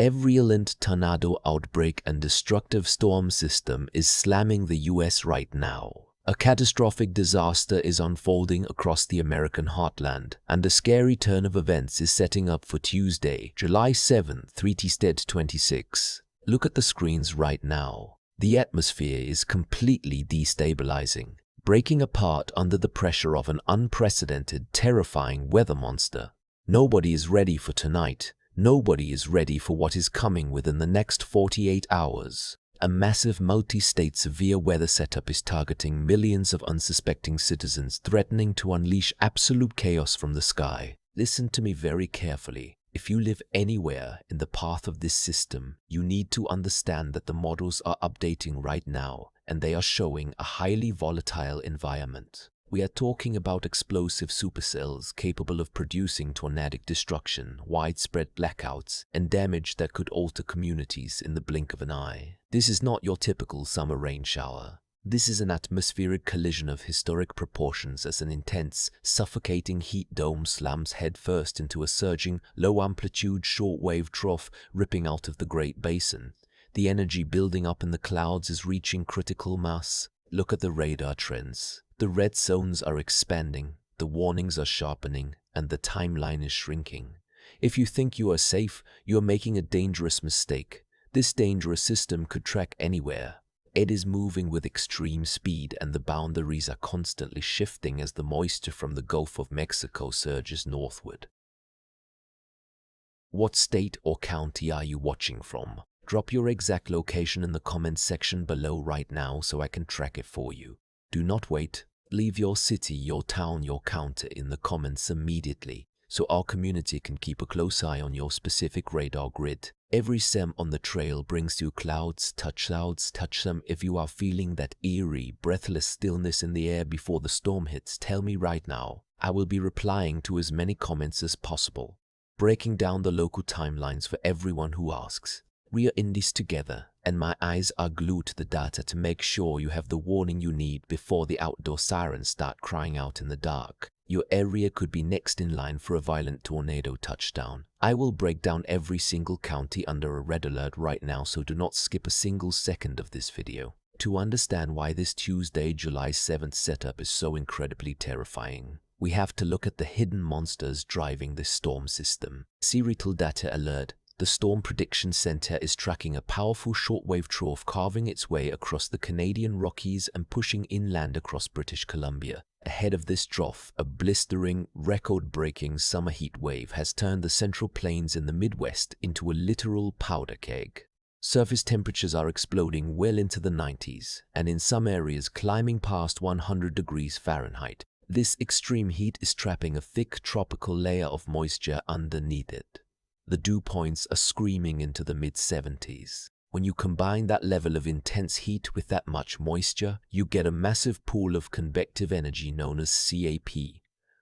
A virulent tornado outbreak and destructive storm system is slamming the US right now. A catastrophic disaster is unfolding across the American heartland, and a scary turn of events is setting up for Tuesday, July 7th, 2026. Look at the screens right now. The atmosphere is completely destabilizing, breaking apart under the pressure of an unprecedented, terrifying weather monster. Nobody is ready for tonight. Nobody is ready for what is coming within the next 48 hours. A massive multi-state severe weather setup is targeting millions of unsuspecting citizens, threatening to unleash absolute chaos from the sky. Listen to me very carefully. If you live anywhere in the path of this system, you need to understand that the models are updating right now, and they are showing a highly volatile environment. We are talking about explosive supercells capable of producing tornadic destruction, widespread blackouts, and damage that could alter communities in the blink of an eye. This is not your typical summer rain shower. This is an atmospheric collision of historic proportions as an intense, suffocating heat dome slams headfirst into a surging, low-amplitude shortwave trough ripping out of the Great Basin. The energy building up in the clouds is reaching critical mass. Look at the radar trends. The red zones are expanding, the warnings are sharpening, and the timeline is shrinking. If you think you are safe, you are making a dangerous mistake. This dangerous system could track anywhere. It is moving with extreme speed, and the boundaries are constantly shifting as the moisture from the Gulf of Mexico surges northward. What state or county are you watching from? Drop your exact location in the comments section below right now so I can track it for you. Do not wait. Leave your city, your town, your county in the comments immediately so our community can keep a close eye on your specific radar grid. Every SEM on the trail brings you clouds, touch them. If you are feeling that eerie, breathless stillness in the air before the storm hits, tell me right now. I will be replying to as many comments as possible, breaking down the local timelines for everyone who asks. We are in this together, and my eyes are glued to the data to make sure you have the warning you need before the outdoor sirens start crying out in the dark. Your area could be next in line for a violent tornado touchdown. I will break down every single county under a red alert right now, so do not skip a single second of this video. To understand why this Tuesday, July 7th setup is so incredibly terrifying, we have to look at the hidden monsters driving this storm system. Severity data alert. The Storm Prediction Center is tracking a powerful shortwave trough carving its way across the Canadian Rockies and pushing inland across British Columbia. Ahead of this trough, a blistering, record-breaking summer heat wave has turned the Central Plains in the Midwest into a literal powder keg. Surface temperatures are exploding well into the 90s, and in some areas climbing past 100 degrees Fahrenheit. This extreme heat is trapping a thick tropical layer of moisture underneath it. The dew points are screaming into the mid-70s. When you combine that level of intense heat with that much moisture, you get a massive pool of convective energy known as CAP,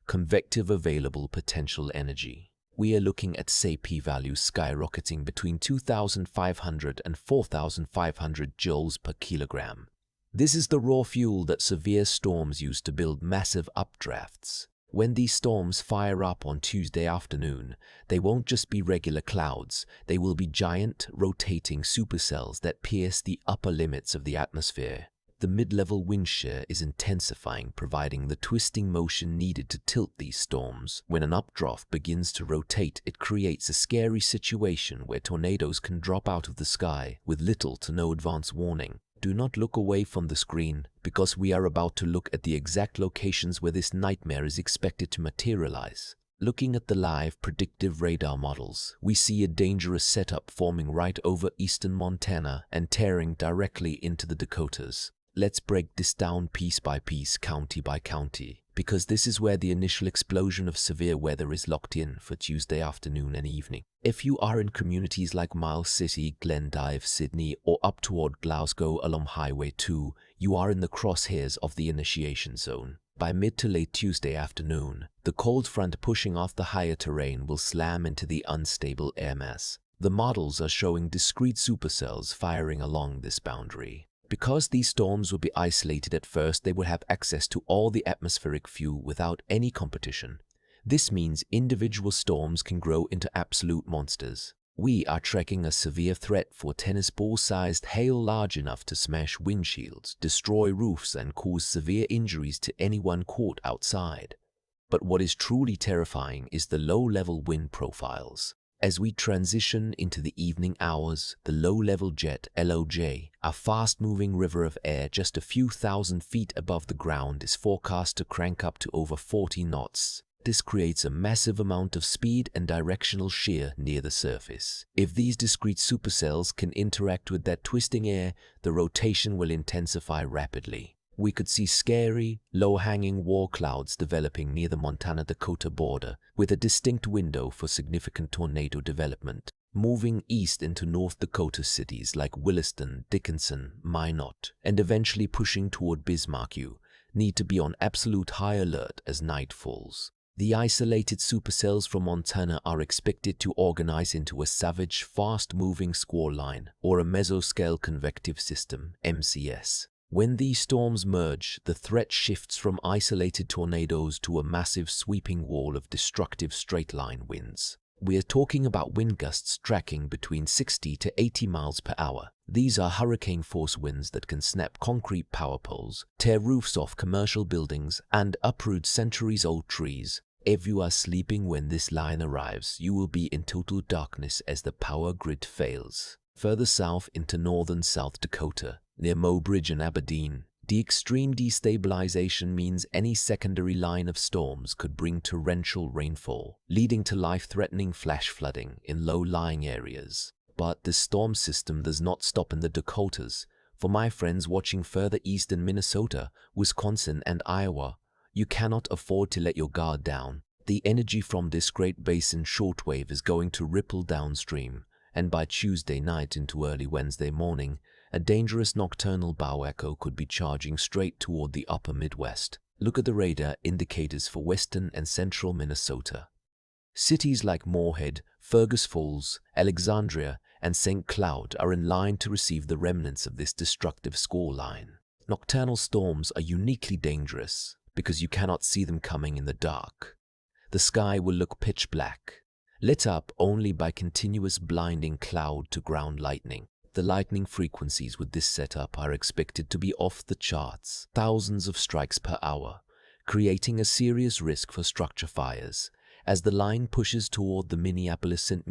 convective available potential energy. We are looking at CAP values skyrocketing between 2,500 and 4,500 joules per kilogram. This is the raw fuel that severe storms use to build massive updrafts. When these storms fire up on Tuesday afternoon, they won't just be regular clouds, they will be giant, rotating supercells that pierce the upper limits of the atmosphere. The mid-level wind shear is intensifying, providing the twisting motion needed to tilt these storms. When an updraft begins to rotate, it creates a scary situation where tornadoes can drop out of the sky with little to no advance warning. Do not look away from the screen, because we are about to look at the exact locations where this nightmare is expected to materialize. Looking at the live predictive radar models, we see a dangerous setup forming right over eastern Montana and tearing directly into the Dakotas. Let's break this down piece by piece, county by county, because this is where the initial explosion of severe weather is locked in for Tuesday afternoon and evening. If you are in communities like Miles City, Glendive, Sydney, or up toward Glasgow along Highway 2, you are in the crosshairs of the initiation zone. By mid to late Tuesday afternoon, the cold front pushing off the higher terrain will slam into the unstable air mass. The models are showing discrete supercells firing along this boundary. Because these storms will be isolated at first, they will have access to all the atmospheric fuel without any competition. This means individual storms can grow into absolute monsters. We are tracking a severe threat for tennis ball-sized hail large enough to smash windshields, destroy roofs, and cause severe injuries to anyone caught outside. But what is truly terrifying is the low-level wind profiles. As we transition into the evening hours, the low-level jet, LOJ, a fast-moving river of air just a few thousand feet above the ground, is forecast to crank up to over 40 knots. This creates a massive amount of speed and directional shear near the surface. If these discrete supercells can interact with that twisting air, the rotation will intensify rapidly. We could see scary, low-hanging war clouds developing near the Montana-Dakota border, with a distinct window for significant tornado development. Moving east into North Dakota cities like Williston, Dickinson, Minot, and eventually pushing toward Bismarck, you need to be on absolute high alert as night falls. The isolated supercells from Montana are expected to organize into a savage, fast-moving squall line, or a mesoscale convective system, MCS. When these storms merge, the threat shifts from isolated tornadoes to a massive sweeping wall of destructive straight-line winds. We are talking about wind gusts tracking between 60 to 80 miles per hour. These are hurricane-force winds that can snap concrete power poles, tear roofs off commercial buildings, and uproot centuries-old trees. If you are sleeping when this line arrives, you will be in total darkness as the power grid fails. Further south into northern South Dakota, near Mobridge and Aberdeen, the extreme destabilization means any secondary line of storms could bring torrential rainfall, leading to life-threatening flash flooding in low-lying areas. But the storm system does not stop in the Dakotas. For my friends watching further east in Minnesota, Wisconsin, and Iowa, you cannot afford to let your guard down. The energy from this Great Basin shortwave is going to ripple downstream, and by Tuesday night into early Wednesday morning, a dangerous nocturnal bow echo could be charging straight toward the upper Midwest. Look at the radar indicators for western and central Minnesota. Cities like Moorhead, Fergus Falls, Alexandria, and St. Cloud are in line to receive the remnants of this destructive score line. Nocturnal storms are uniquely dangerous because you cannot see them coming in the dark. The sky will look pitch black, lit up only by continuous blinding cloud-to-ground lightning. The lightning frequencies with this setup are expected to be off the charts, thousands of strikes per hour, creating a serious risk for structure fires. As the line pushes toward the Minneapolis-St.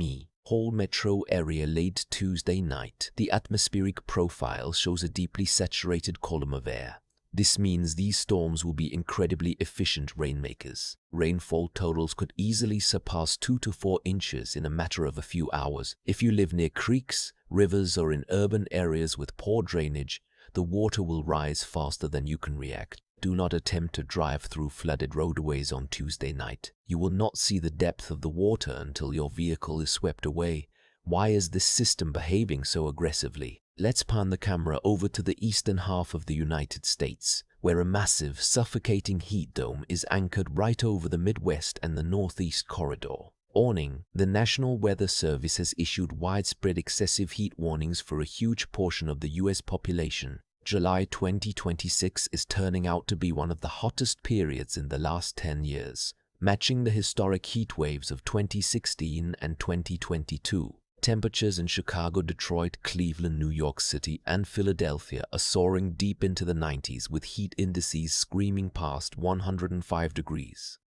Paul metro area late Tuesday night, the atmospheric profile shows a deeply saturated column of air. This means these storms will be incredibly efficient rainmakers. Rainfall totals could easily surpass 2 to 4 inches in a matter of a few hours. If you live near creeks, rivers, or in urban areas with poor drainage, the water will rise faster than you can react. Do not attempt to drive through flooded roadways on Tuesday night. You will not see the depth of the water until your vehicle is swept away. Why is this system behaving so aggressively? Let's pan the camera over to the eastern half of the United States, where a massive, suffocating heat dome is anchored right over the Midwest and the Northeast corridor. Warning: the National Weather Service has issued widespread excessive heat warnings for a huge portion of the U.S. population. July 2026 is turning out to be one of the hottest periods in the last 10 years, matching the historic heat waves of 2016 and 2022. Temperatures in Chicago, Detroit, Cleveland, New York City, and Philadelphia are soaring deep into the 90s, with heat indices screaming past 105 degrees.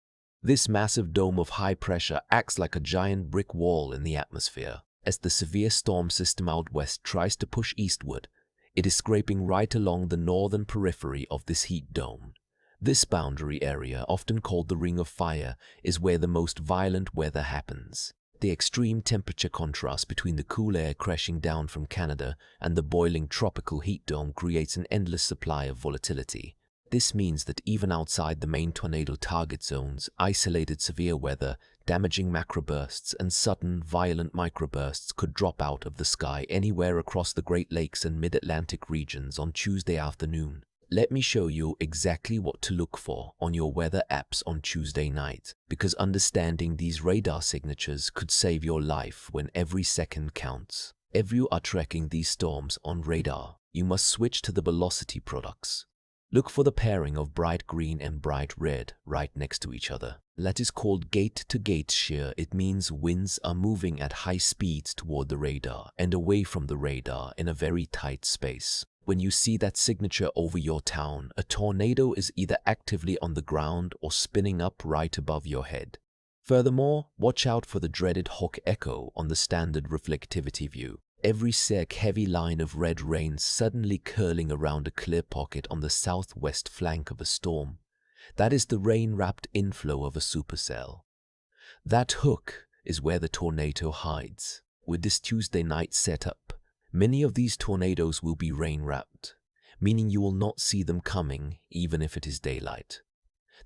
This massive dome of high pressure acts like a giant brick wall in the atmosphere. As the severe storm system out west tries to push eastward, it is scraping right along the northern periphery of this heat dome. This boundary area, often called the Ring of Fire, is where the most violent weather happens. The extreme temperature contrast between the cool air crashing down from Canada and the boiling tropical heat dome creates an endless supply of volatility. This means that even outside the main tornado target zones, isolated severe weather, damaging macrobursts, and sudden, violent microbursts could drop out of the sky anywhere across the Great Lakes and Mid-Atlantic regions on Tuesday afternoon. Let me show you exactly what to look for on your weather apps on Tuesday night, because understanding these radar signatures could save your life when every second counts. If you are tracking these storms on radar, you must switch to the velocity products. Look for the pairing of bright green and bright red right next to each other. That is called gate-to-gate shear. It means winds are moving at high speeds toward the radar and away from the radar in a very tight space. When you see that signature over your town, a tornado is either actively on the ground or spinning up right above your head. Furthermore, watch out for the dreaded hawk echo on the standard reflectivity view. Every sec heavy line of red rain suddenly curling around a clear pocket on the southwest flank of a storm. That is the rain-wrapped inflow of a supercell. That hook is where the tornado hides. With this Tuesday night setup, many of these tornadoes will be rain-wrapped, meaning you will not see them coming even if it is daylight.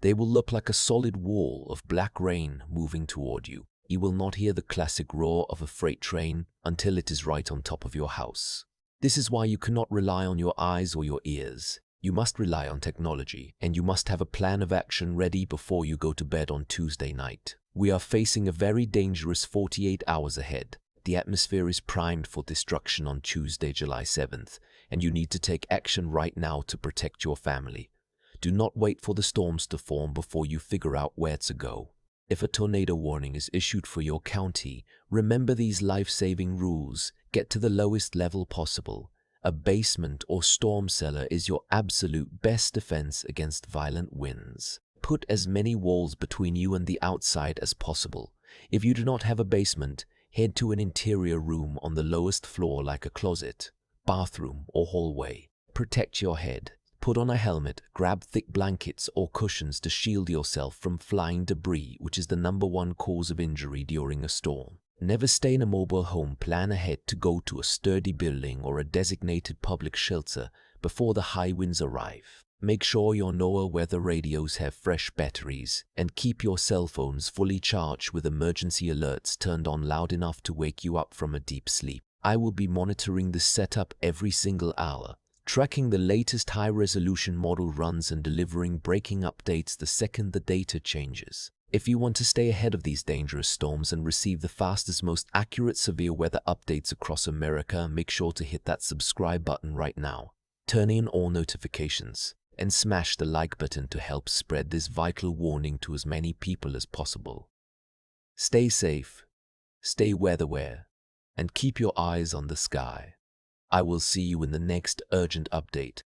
They will look like a solid wall of black rain moving toward you. You will not hear the classic roar of a freight train until it is right on top of your house. This is why you cannot rely on your eyes or your ears. You must rely on technology, and you must have a plan of action ready before you go to bed on Tuesday night. We are facing a very dangerous 48 hours ahead. The atmosphere is primed for destruction on Tuesday, July 7th, and you need to take action right now to protect your family. Do not wait for the storms to form before you figure out where to go. If a tornado warning is issued for your county, remember these life-saving rules. Get to the lowest level possible. A basement or storm cellar is your absolute best defense against violent winds. Put as many walls between you and the outside as possible. If you do not have a basement, head to an interior room on the lowest floor like a closet, bathroom, or hallway. Protect your head. Put on a helmet, grab thick blankets or cushions to shield yourself from flying debris, which is the #1 cause of injury during a storm. Never stay in a mobile home. Plan ahead to go to a sturdy building or a designated public shelter before the high winds arrive. Make sure your NOAA weather radios have fresh batteries and keep your cell phones fully charged with emergency alerts turned on loud enough to wake you up from a deep sleep. I will be monitoring this setup every single hour, tracking the latest high-resolution model runs and delivering breaking updates the second the data changes. If you want to stay ahead of these dangerous storms and receive the fastest, most accurate severe weather updates across America, make sure to hit that subscribe button right now. Turn in all notifications and smash the like button to help spread this vital warning to as many people as possible. Stay safe, stay weather-aware, and keep your eyes on the sky. I will see you in the next urgent update.